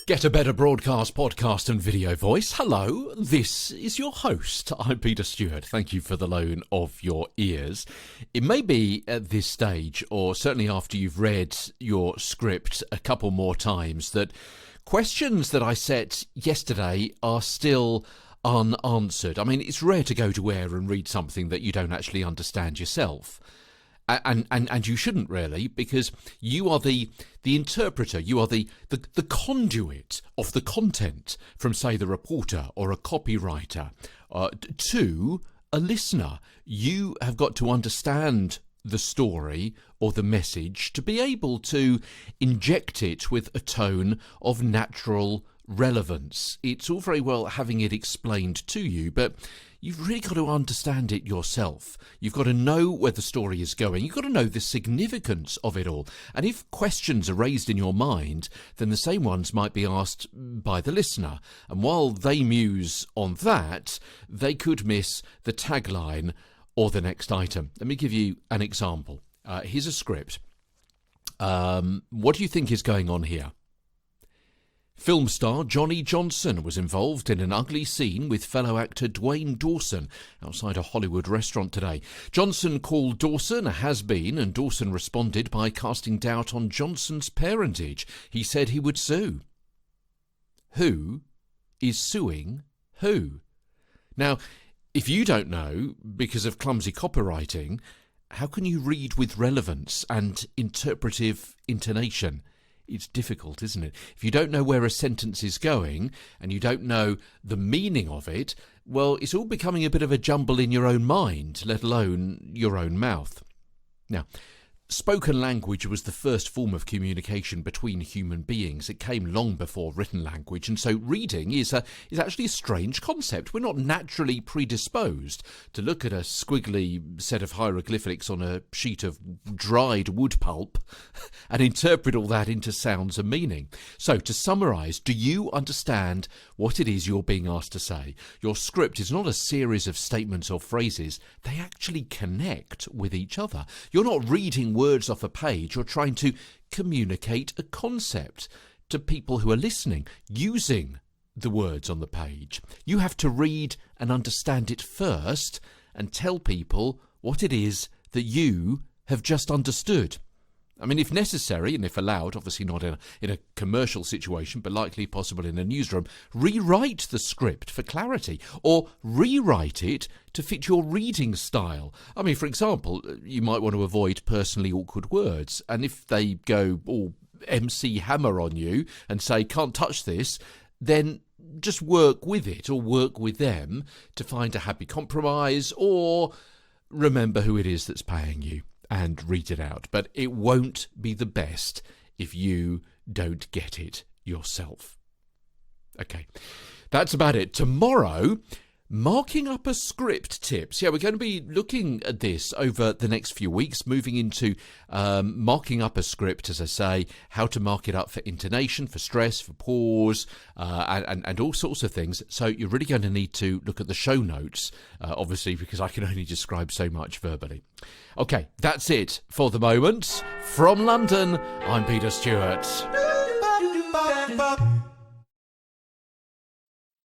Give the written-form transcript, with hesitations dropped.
Get a better broadcast, podcast and video voice. Hello, this is your host. I'm Peter Stewart. Thank you for the loan of your ears. It may be at this stage, or certainly after you've read your script a couple more times, that questions that I set yesterday are still unanswered. I mean, it's rare to go to air and read something that you don't actually understand yourself. And you shouldn't really, because you are the interpreter, you are the conduit of the content from, say, the reporter or a copywriter to a listener. You have got to understand the story or the message to be able to inject it with a tone of natural relevance. It's all very well having it explained to you, but you've really got to understand it yourself. You've got to know where the story is going. You've got to know the significance of it all. And if questions are raised in your mind, then the same ones might be asked by the listener. And while they muse on that, they could miss the tagline or the next item. Let me give you an example. Here's a script. What do you think is going on here? Film star Johnny Johnson was involved in an ugly scene with fellow actor Dwayne Dawson outside a Hollywood restaurant today. Johnson called Dawson a has-been, and Dawson responded by casting doubt on Johnson's parentage. He said he would sue. Who is suing who? Now, if you don't know, because of clumsy copywriting, how can you read with relevance and interpretive intonation? It's difficult, isn't it? If you don't know where a sentence is going and you don't know the meaning of it, well, it's all becoming a bit of a jumble in your own mind, let alone your own mouth. Now, spoken language was the first form of communication between human beings. It came long before written language, and so reading is actually a strange concept. We're not naturally predisposed to look at a squiggly set of hieroglyphics on a sheet of dried wood pulp and interpret all that into sounds and meaning. So, to summarise, do you understand what it is you're being asked to say? Your script is not a series of statements or phrases. They actually connect with each other. You're not reading words off a page. You're trying to communicate a concept to people who are listening using the words on the page. You have to read and understand it first and tell people what it is that you have just understood. I mean, if necessary and if allowed, obviously not in a commercial situation, but likely possible in a newsroom, rewrite the script for clarity or rewrite it to fit your reading style. I mean, for example, you might want to avoid personally awkward words. And if they go all MC Hammer on you and say, can't touch this, then just work with it or work with them to find a happy compromise, or remember who it is that's paying you and read it out. But it won't be the best if you don't get it yourself. Okay, that's about it. Tomorrow, marking up a script tips. Yeah, we're going to be looking at this over the next few weeks, moving into marking up a script, as I say, how to mark it up for intonation, for stress, for pause, and all sorts of things. So you're really going to need to look at the show notes, obviously, because I can only describe so much verbally. Okay, that's it for the moment. From London, I'm Peter Stewart.